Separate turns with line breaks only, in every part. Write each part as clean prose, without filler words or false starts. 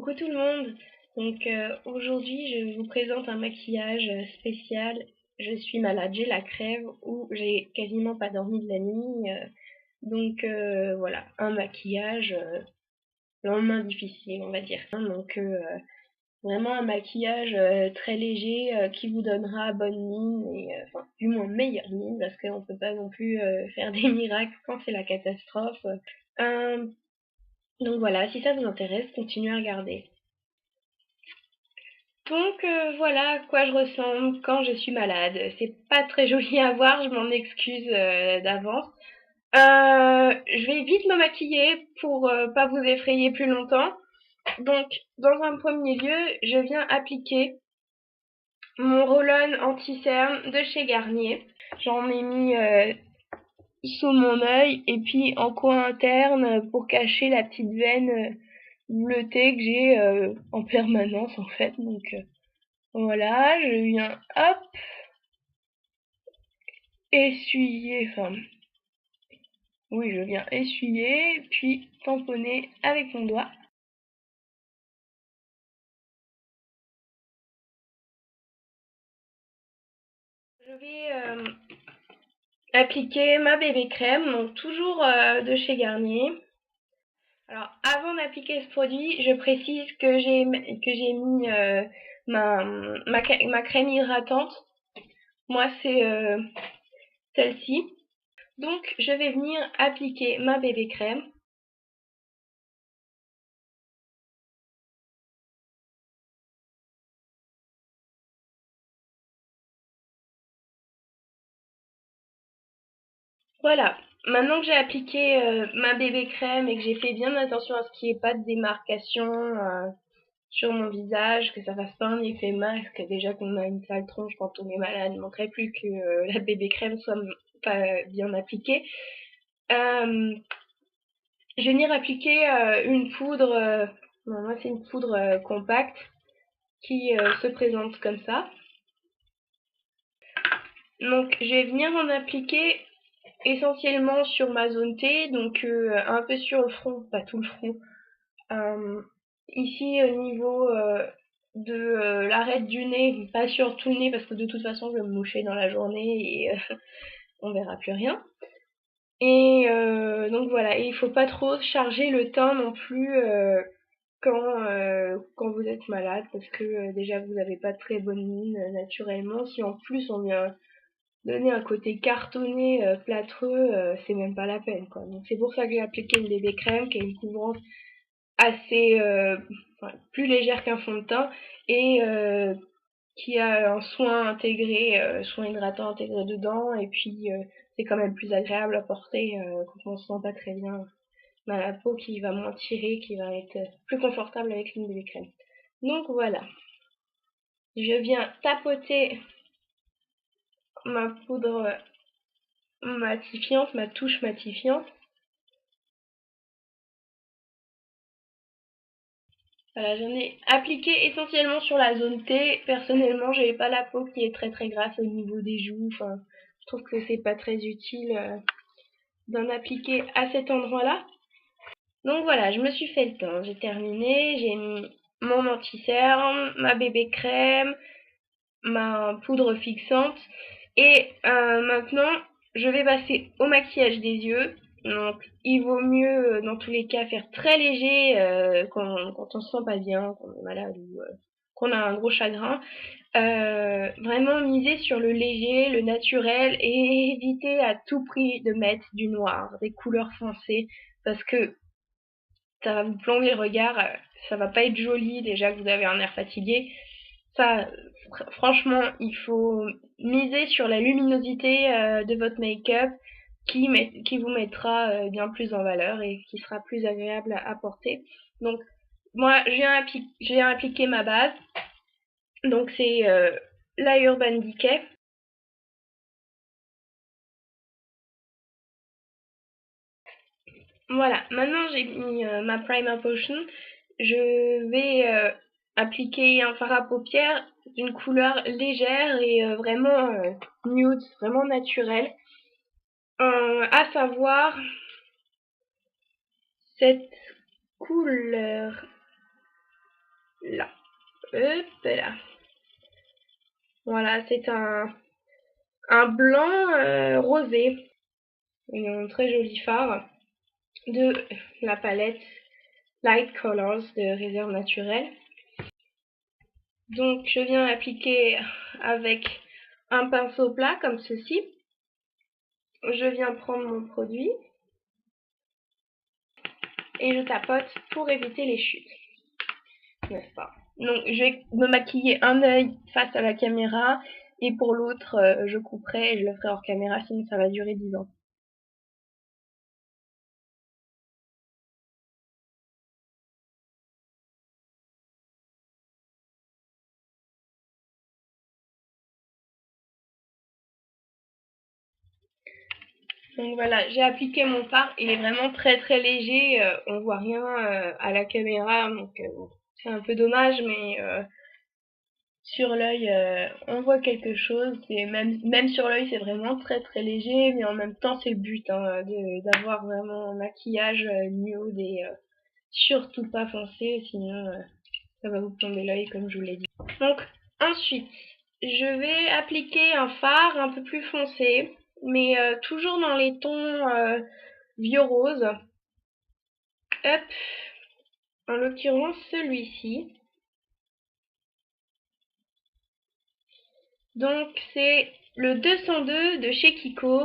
Coucou tout le monde. Aujourd'hui, je vous présente un maquillage spécial. Je suis malade, j'ai la crève ou j'ai quasiment pas dormi de la nuit. Voilà, un maquillage lendemain difficile, on va dire. Vraiment un maquillage très léger qui vous donnera bonne mine et enfin du moins meilleure mine parce qu'on peut pas non plus faire des miracles quand c'est la catastrophe. Euh, donc voilà, si ça vous intéresse, continuez à regarder. Voilà à quoi je ressemble quand je suis malade. C'est pas très joli à voir, je m'en excuse d'avance. Je vais vite me maquiller pour pas vous effrayer plus longtemps. Donc, dans un premier lieu, je viens appliquer mon roll-on anti-cerne de chez Garnier. J'en ai mis sous mon œil et puis en coin interne pour cacher la petite veine bleutée que j'ai en permanence en fait. Voilà, je viens, hop, essuyer, je viens essuyer, puis tamponner avec mon doigt. Je vais appliquer ma bébé crème, donc toujours de chez Garnier. Alors, avant d'appliquer ce produit, je précise que j'ai mis ma crème hydratante. Moi, c'est celle-ci. Donc, je vais venir appliquer ma bébé crème. Voilà, maintenant que j'ai appliqué ma bébé crème et que j'ai fait bien attention à ce qu'il n'y ait pas de démarcation sur mon visage, que ça fasse pas un effet masque, déjà qu'on a une sale tronche quand on est malade, il ne manquerait plus que la bébé crème soit pas bien appliquée. Je vais venir appliquer une poudre, moi c'est une poudre compacte qui se présente comme ça. Donc je vais venir en appliquer essentiellement sur ma zone T, donc un peu sur le front, pas tout le front. Ici au niveau de l'arête du nez, pas sur tout le nez parce que de toute façon je vais me moucher dans la journée et on verra plus rien. Et donc voilà, et il faut pas trop charger le teint non plus quand vous êtes malade parce que déjà vous n'avez pas de très bonne mine naturellement. Si en plus on vient donner un côté cartonné, plâtreux, c'est même pas la peine quoi. Donc c'est pour ça que j'ai appliqué une bébé crème qui a une couvrance assez plus légère qu'un fond de teint et qui a un soin intégré, soin hydratant intégré dedans et puis c'est quand même plus agréable à porter quand on se sent pas très bien dans la peau, qui va moins tirer, qui va être plus confortable avec une bébé crème. Donc voilà, je viens tapoter ma poudre matifiante, ma touche matifiante. Voilà, j'en ai appliqué essentiellement sur la zone T. Personnellement, j'avais pas la peau qui est très très grasse au niveau des joues. Enfin, je trouve que c'est pas très utile d'en appliquer à cet endroit-là. Donc voilà, je me suis fait le temps. J'ai terminé, j'ai mis mon anti-cerne, ma bébé crème, ma poudre fixante. Et maintenant, je vais passer au maquillage des yeux. Donc, il vaut mieux, dans tous les cas, faire très léger quand on se sent pas bien, qu'on est malade ou qu'on a un gros chagrin. Vraiment miser sur le léger, le naturel et éviter à tout prix de mettre du noir, des couleurs foncées, parce que ça va vous plomber le regard, ça va pas être joli déjà que vous avez un air fatigué. Ça, franchement, il faut miser sur la luminosité de votre make-up qui vous mettra bien plus en valeur et qui sera plus agréable à porter. Donc, moi, j'ai appliqué ma base. Donc, c'est la Urban Decay. Voilà, maintenant j'ai mis ma Primer Potion. Je vais appliquer un fard à paupières d'une couleur légère et vraiment nude, vraiment naturelle. À savoir cette couleur là. Hop là. Voilà, c'est un blanc rosé. Un très joli fard de la palette Light Colors de Réserve Naturelle. Donc je viens l'appliquer avec un pinceau plat comme ceci. Je viens prendre mon produit et je tapote pour éviter les chutes, n'est-ce pas? Donc je vais me maquiller un œil face à la caméra et pour l'autre je couperai et je le ferai hors caméra, sinon ça va durer 10 ans. Donc voilà, j'ai appliqué mon fard, il est vraiment très très léger, on voit rien à la caméra, donc bon, c'est un peu dommage, mais sur l'œil on voit quelque chose, et même sur l'œil c'est vraiment très très léger, mais en même temps c'est le but hein, d'avoir vraiment un maquillage nude et surtout pas foncé, sinon ça va vous plomber l'œil comme je vous l'ai dit. Donc ensuite, je vais appliquer un fard un peu plus foncé, mais toujours dans les tons vieux rose. Hop, en l'occurrence celui-ci. Donc c'est le 202 de chez Kiko.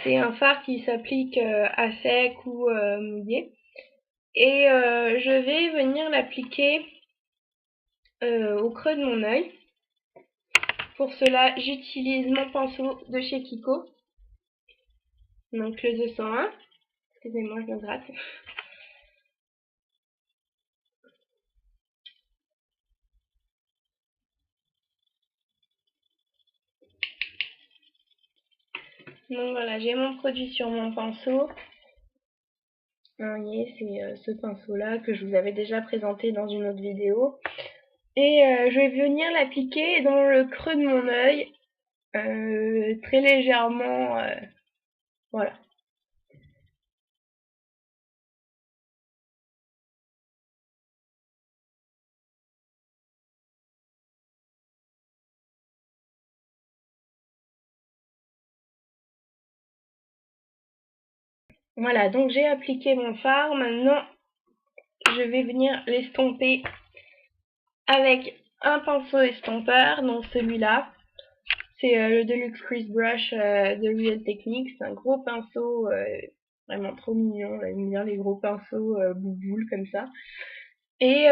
C'est un fard qui s'applique à sec ou mouillé. Et je vais venir l'appliquer au creux de mon œil. Pour cela, j'utilise mon pinceau de chez Kiko. Donc le 201. Excusez-moi, je me gratte. Donc voilà, j'ai mon produit sur mon pinceau. Vous voyez, c'est ce pinceau-là que je vous avais déjà présenté dans une autre vidéo. Et je vais venir l'appliquer dans le creux de mon œil, très légèrement, voilà. Voilà, donc j'ai appliqué mon fard. Maintenant, je vais venir l'estomper avec un pinceau estompeur, donc celui-là. C'est le Deluxe Crease Brush de Real Techniques. C'est un gros pinceau, vraiment trop mignon. J'aime bien les gros pinceaux bouboules comme ça. Et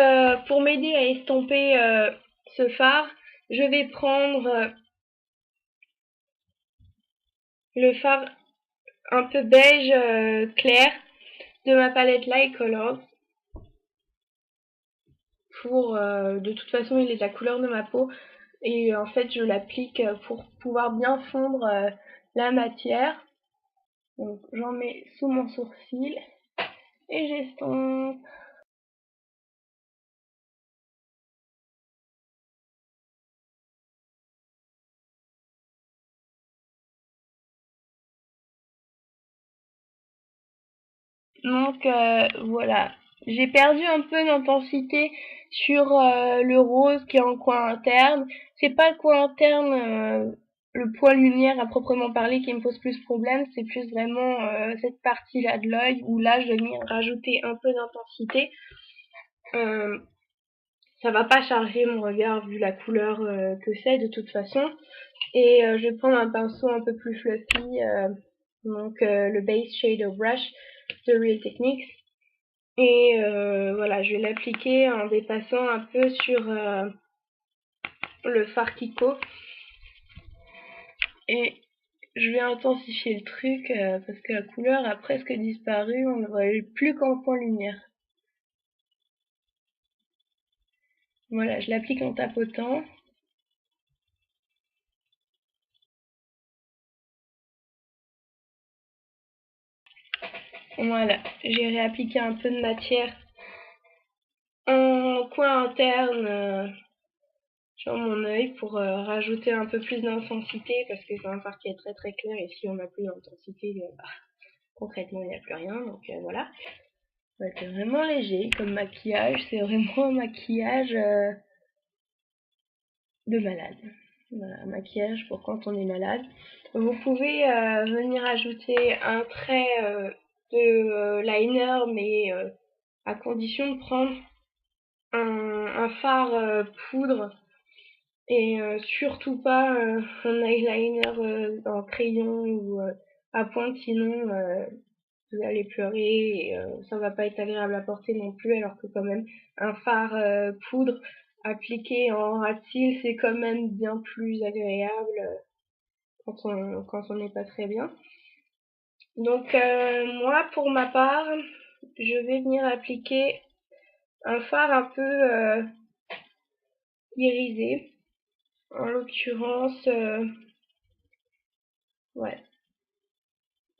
pour m'aider à estomper ce fard, je vais prendre le fard un peu beige clair de ma palette Light Colors. Pour, de toute façon, il est de la couleur de ma peau. Et en fait, je l'applique pour pouvoir bien fondre la matière. Donc, j'en mets sous mon sourcil et j'estompe. Donc voilà, j'ai perdu un peu d'intensité sur le rose qui est en coin interne. C'est pas le coin interne, le point lumière à proprement parler qui me pose plus problème, c'est plus vraiment cette partie-là de l'œil où là je vais venir rajouter un peu d'intensité. Ça va pas charger mon regard vu la couleur que c'est de toute façon. Et je vais prendre un pinceau un peu plus fluffy, donc le Base Shadow Brush de Real Techniques. Et voilà, je vais l'appliquer en dépassant un peu sur le fard Kiko. Et je vais intensifier le truc parce que la couleur a presque disparu, on ne voit plus qu'en point lumière. Voilà, je l'applique en tapotant. Voilà, j'ai réappliqué un peu de matière en coin interne sur mon œil pour rajouter un peu plus d'intensité parce que c'est un fard qui est très très clair et si on n'a plus d'intensité, bah, concrètement il n'y a plus rien, donc voilà. Ouais, c'est vraiment léger comme maquillage, c'est vraiment un maquillage de malade. Voilà, un maquillage pour quand on est malade. Vous pouvez venir ajouter un trait de liner, mais à condition de prendre un fard poudre et surtout pas un eyeliner en crayon ou à pointe, sinon vous allez pleurer et ça va pas être agréable à porter non plus, alors que quand même un fard poudre appliqué en ras de cils, c'est quand même bien plus agréable quand on n'est pas très bien. Donc moi pour ma part, je vais venir appliquer un fard un peu irisé, en l'occurrence ouais,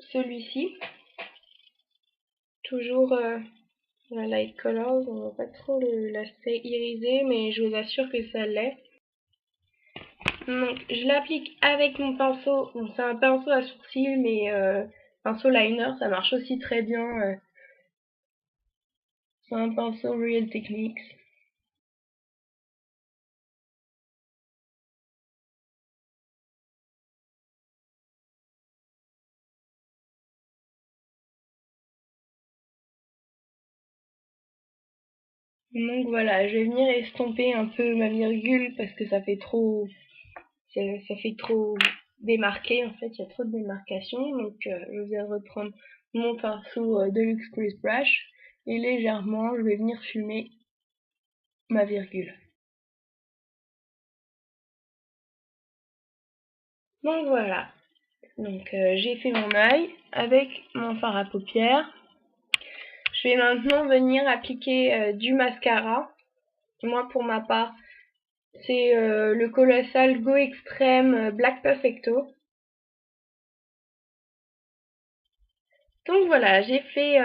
celui-ci, toujours la Light Colors. On voit pas trop l'aspect irisé, mais je vous assure que ça l'est. Donc je l'applique avec mon pinceau, bon, c'est un pinceau à sourcils, mais pinceau liner, ça marche aussi très bien. C'est un pinceau Real Techniques. Donc voilà, je vais venir estomper un peu ma virgule parce que ça fait trop démarqué, en fait, il y a trop de démarcation. Donc je vais reprendre mon pinceau Deluxe Crease Brush et légèrement je vais venir fumer ma virgule. Donc voilà, donc j'ai fait mon œil avec mon fard à paupières. Je vais maintenant venir appliquer du mascara. Moi pour ma part, c'est le Colossal Go Extreme Black Perfecto. Donc voilà, j'ai fait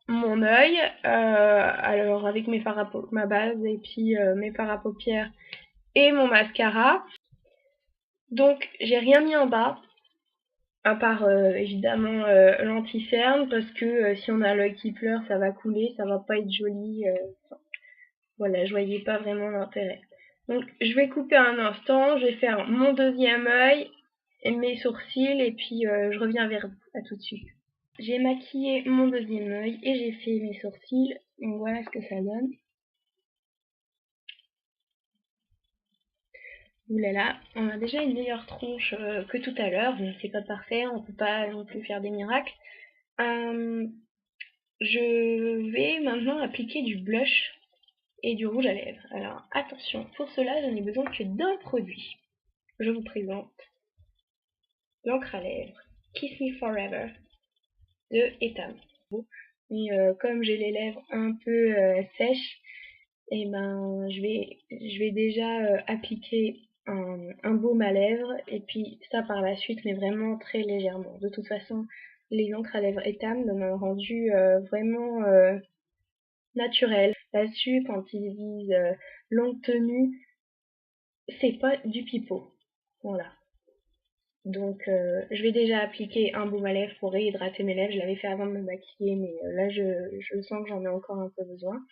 mon œil, alors avec mes fards à ma base et puis mes fards à paupières et mon mascara. Donc j'ai rien mis en bas, à part évidemment l'anti-cerne, parce que si on a l'œil qui pleure, ça va couler, ça va pas être joli. Voilà, je voyais pas vraiment l'intérêt. Donc je vais couper un instant, je vais faire mon deuxième œil et mes sourcils et puis je reviens vers vous. À tout de suite. J'ai maquillé mon deuxième œil et j'ai fait mes sourcils. Donc voilà ce que ça donne. Ouh là là, on a déjà une meilleure tronche que tout à l'heure. Bon, c'est pas parfait, on peut pas non plus faire des miracles. Je vais maintenant appliquer du blush et du rouge à lèvres. Alors attention, pour cela je n'ai besoin que d'un produit. Je vous présente l'encre à lèvres Kiss Me Forever de Etam. Et comme j'ai les lèvres un peu sèches, et ben je vais déjà appliquer un baume à lèvres et puis ça par la suite, mais vraiment très légèrement. De toute façon, les encres à lèvres Etam donnent un rendu vraiment naturel. Là-dessus, quand ils disent longue tenue, c'est pas du pipeau. Voilà. Donc je vais déjà appliquer un baume à lèvres pour réhydrater mes lèvres. Je l'avais fait avant de me maquiller, mais là je sens que j'en ai encore un peu besoin.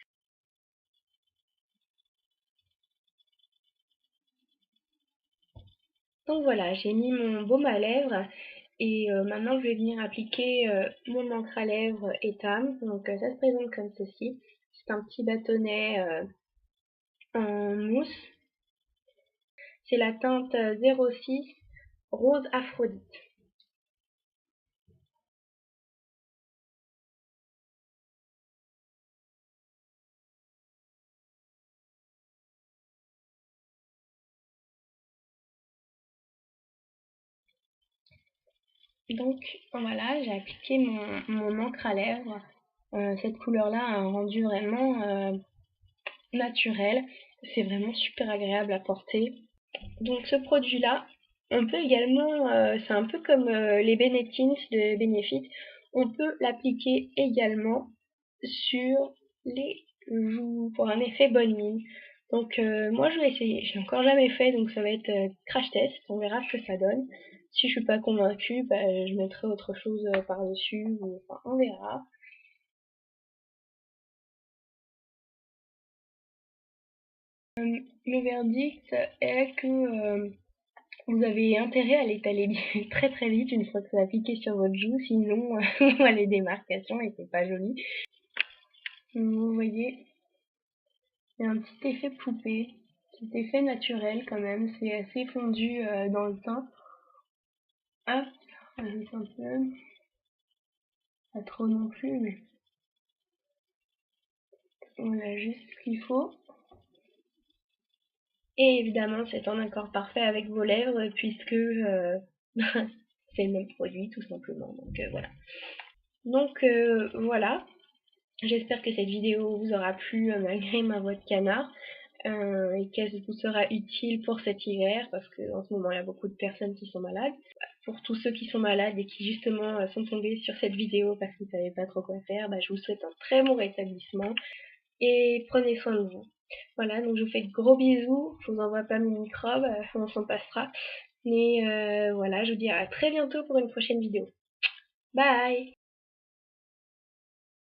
Donc voilà, j'ai mis mon baume à lèvres et maintenant je vais venir appliquer mon encre à lèvres Etam. Donc ça se présente comme ceci. C'est un petit bâtonnet en mousse. C'est la teinte 06 Rose Aphrodite. Donc voilà, j'ai appliqué mon encre à lèvres. Cette couleur-là a un rendu vraiment naturel. C'est vraiment super agréable à porter. Donc ce produit-là, on peut également, c'est un peu comme les Benetins de Benefit, on peut l'appliquer également sur les joues pour un effet bonne mine. Donc moi je vais essayer, je l'ai encore jamais fait, donc ça va être crash test, on verra ce que ça donne. Si je suis pas convaincue, bah, je mettrai autre chose par-dessus, enfin on verra. Le verdict est que vous avez intérêt à l'étaler très très vite une fois que ça a piqué sur votre joue, sinon on voit les démarcations et c'est pas joli. Vous voyez, il y a un petit effet poupée, petit effet naturel quand même, c'est assez fondu dans le teint. Hop, rajoute un peu, pas trop non plus, mais voilà, juste ce qu'il faut. Et évidemment, c'est en accord parfait avec vos lèvres, puisque c'est le même produit tout simplement, donc voilà. Donc voilà, j'espère que cette vidéo vous aura plu malgré ma voix de canard. Et qu'elle vous sera utile pour cet hiver parce qu'en ce moment il y a beaucoup de personnes qui sont malades. Pour tous ceux qui sont malades et qui justement sont tombés sur cette vidéo parce qu'ils ne savaient pas trop quoi faire, je vous souhaite un très bon rétablissement et prenez soin de vous. Voilà, donc je vous fais de gros bisous, je vous envoie pas mes microbes, on s'en passera. Mais voilà, je vous dis à très bientôt pour une prochaine vidéo. Bye!